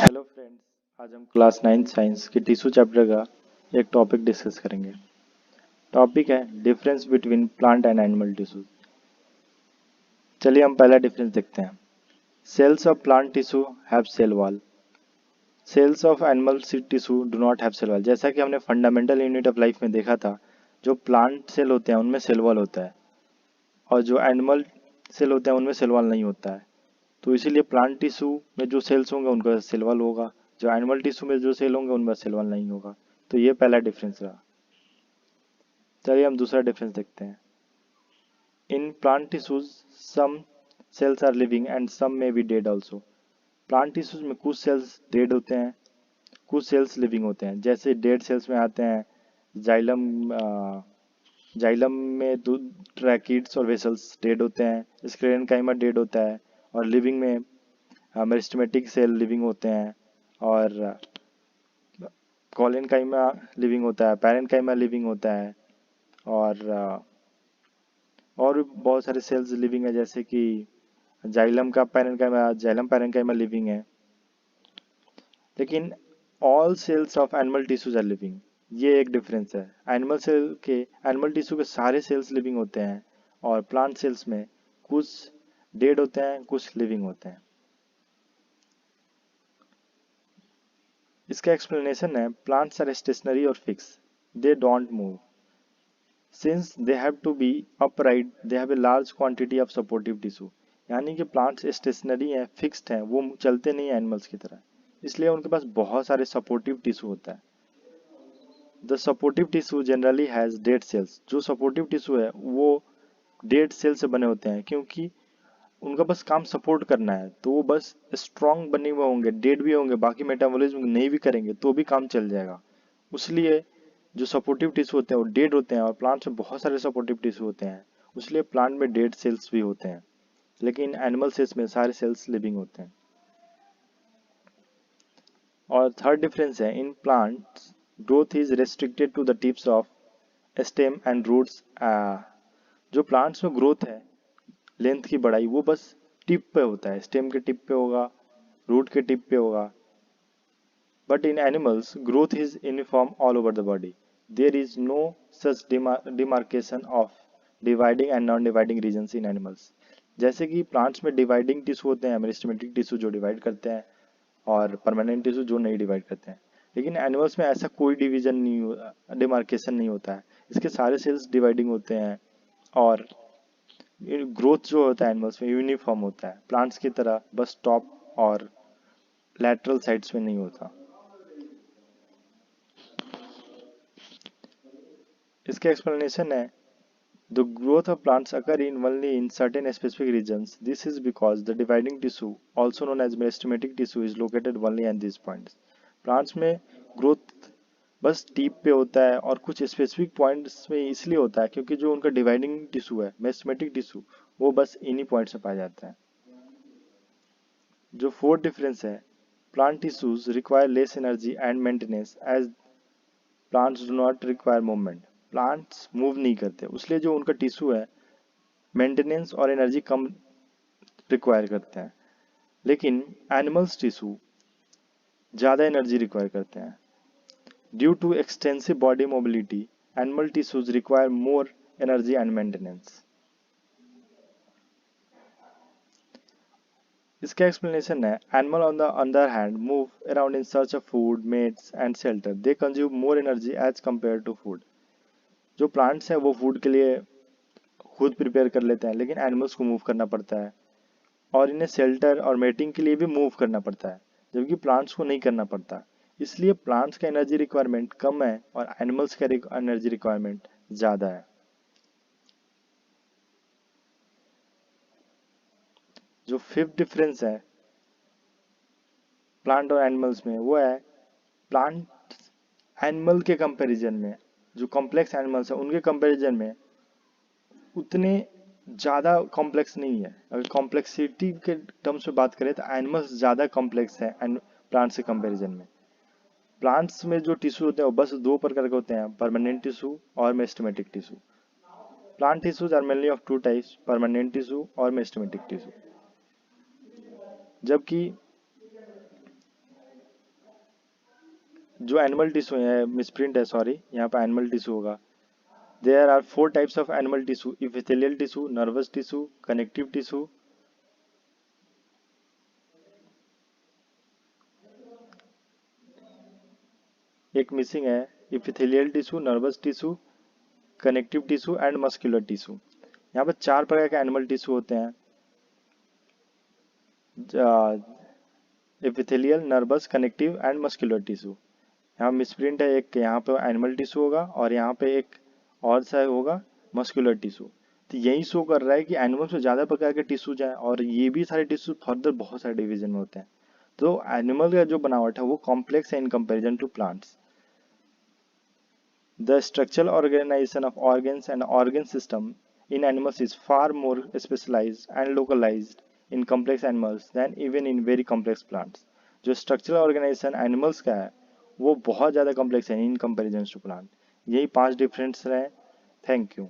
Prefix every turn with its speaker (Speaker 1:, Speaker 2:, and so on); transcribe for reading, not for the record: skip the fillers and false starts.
Speaker 1: Hello friends. आज हम class 9 science के टिश्यू चैप्टर का एक टॉपिक डिस्कस करेंगे। टॉपिक है difference between plant and animal tissue. चलिए हम पहला डिफरेंस देखते हैं। Cells of plant tissue have cell wall. Cells of animal tissue do not have cell wall. जैसा कि हमने फंडामेंटल यूनिट ऑफ लाइफ में देखा था, जो प्लांट सेल होते हैं उनमें सेल वॉल होता है और जो एनिमल सेल होते हैं उनमें सेल वॉल नहीं होता है। तो इसीलिए प्लांट टिश्यू में जो सेल्स होंगे उनका सेल वॉल होगा, जो एनिमल टिश्यू में जो सेल होंगे उनमें सेल वॉल नहीं होगा। तो ये पहला डिफरेंस रहा। चलिए हम दूसरा डिफरेंस देखते हैं। In plant tissues some cells are living and some में be dead also. Plant tissues में कुछ सेल्स डेड होते हैं, कुछ सेल्स लिविंग होते हैं। जैसे डेड सेल्स में आते हैं जाइलम। जाइलम में ट्रैकिड्स और वेसल्स डेड होते हैं। स्क्लेरेनकाइमा डेड होता है और लिविंग में मेरिस्टेमेटिक सेल लिविंग होते हैं और कॉलेनकाइमा लिविंग होता है, पैरेनकाइमा लिविंग होता है और भी बहुत सारे सेल्स लिविंग है, जैसे कि जाइलम पैरेनकाइमा लिविंग है। लेकिन all cells of animal tissues are living. ये एक डिफरेंस है। एनिमल टिश्यू के सारे सेल्स लिविंग होते हैं और प्लांट सेल्स में कुछ डेड होते हैं, कुछ लिविंग होते हैं। इसका एक्सप्लेनेशन है प्लांट्स आर स्टेशनरी और fix, they don't move. Since they have to be upright, they have a large quantity of supportive tissue। यानी कि प्लांट्स स्टेशनरी हैं, फिक्स्ड हैं, वो चलते नहीं हैं एनिमल्स की तरह, इसलिए उनके पास बहुत सारे सपोर्टिव टिश्यू होता है। The supportive tissue generally has dead cells. जो सपोर्टिव टिश्यू है वो डेड सेल से बने होते हैं, क्योंकि उनका बस काम सपोर्ट करना है, तो वो बस स्ट्रॉन्ग बने हुए होंगे, डेड भी होंगे, बाकी मेटाबॉलिज्म नहीं भी करेंगे तो भी काम चल जाएगा। इसलिए जो सपोर्टिव टिश्यू होते हैं वो डेड होते हैं और प्लांट्स में बहुत सारे सपोर्टिव टिश्यू होते हैं, इसलिए प्लांट में डेड सेल्स भी होते हैं, लेकिन एनिमल सेल्स में सारे सेल्स लिविंग होते हैं। और थर्ड डिफरेंस है, in plants growth is restricted to the tips of stem and roots. जो प्लांट्स में ग्रोथ है, लेंथ की बढ़ाई, वो बस टिप पे होता है, स्टेम के टिप पे होगा, रूट के टिप पे होगा। But in animals, growth is uniform all over the body. There is no such demarcation of dividing and non-dividing regions in animals. जैसे कि प्लांट्स में डिवाइडिंग टिश्यू होते हैं, मेरिस्टेमेटिक टिश्यू जो डिवाइड करते हैं और परमानेंट टिश्यू जो नहीं डिवाइड करते हैं, लेकिन एनिमल्स में ऐसा कोई डिवीजन नहीं, डिमार्केशन नहीं होता है। इसके सारे सेल्स डिवाइडिंग होते हैं और ग्रोथ जो होता है एनिमल्स में यूनिफॉर्म होता है, प्लांट्स की तरह बस टॉप और लैटरल साइड्स में नहीं होता। इसका एक्सप्लेनेशन है the growth of plants occur in only in certain specific regions. This is because the dividing tissue, also known as meristematic tissue, is located only at these points. Plants में growth बस टीप पे होता है और कुछ specific points में इसलिए होता है क्योंकि जो उनका डिवाइडिंग टिश्यू है, मेरिस्टेमेटिक टिश्यू, वो बस इन्हीं पॉइंट्स में पाया जाता है। जो फोर्थ डिफरेंस है, plant tissues require less energy and maintenance as plants do not require movement. Plants move नहीं करते, इसलिए जो उनका टिश्यू है मेंटेनेंस और एनर्जी कम रिक्वायर करते हैं, लेकिन एनिमल्स टिश्यू ज़्यादा एनर्जी रिक्वायर करते हैं। Due to extensive body mobility, animal tissues require more energy and maintenance. इसका एक्सप्लेनेशन है, animal on the other hand move around in search of food, mates and shelter. They consume more energy as compare to food. जो plants हैं वो food के लिए खुद prepare कर लेते हैं, लेकिन एनिमल्स को मूव करना पड़ता है और इन्हें शेल्टर और मेटिंग के लिए भी मूव करना पड़ता है, जबकि प्लांट्स को नहीं करना पड़ता। इसलिए प्लांट्स का एनर्जी रिक्वायरमेंट कम है और एनिमल्स का एनर्जी रिक्वायरमेंट ज़्यादा है। जो फिफ्थ डिफरेंस है प्लांट और एनिमल्स में, वो है प्लांट एनिमल के कंपैरिजन में, जो कॉम्प्लेक्स एनिमल्स है उनके कंपैरिजन में उतने ज़्यादा कॉम्प्लेक्स नहीं है। अगर कॉम्प्लेक्सिटी के टर्म्स में बात करें तो एनिमल्स ज़्यादा कॉम्प्लेक्स है एंड प्लांट्स के कंपैरिजन में। प्लांट्स में जो टिश्यू होते हैं वो बस दो प्रकार के होते हैं, परमानेंट टिश्यू और meristematic tissue. Plant tissues are mainly of two types, permanent tissue और मेरिस्टेमेटिक टिश्यू। जबकि जो एनिमल टिश्यू है, मिसप्रिंट है, सॉरी, यहाँ पे एनिमल टिश्यू होगा। There are 4 types of animal tissue, epithelial tissue, nervous tissue, connective tissue, एक missing है, epithelial tissue, nervous tissue, connective tissue and muscular tissue. यहाँ पे 4 प्रकार के एनिमल टिश्यू होते हैं, epithelial, nervous, connective and muscular tissue. यहाँ मिसप्रिंट है, एक यहाँ पे एनिमल टिश्यू होगा और यहाँ पे एक और सा होगा मस्कुलर टिश्यू। तो यही शो कर रहा है कि एनिमल्स में ज़्यादा प्रकार के टिश्यूज हैं और ये भी सारे टिश्यू फर्दर बहुत सारे डिवीजन में होते हैं। तो एनिमल का जो बनावट है वो कॉम्प्लेक्स है in comparison to plants. The structural organization of organs and organ system in animals is far more specialized and localized in complex animals than even in very complex plants. जो structural organization animals का है वो बहुत ज़्यादा complex है in comparison to plant। यही 5 difference हैं। Thank you.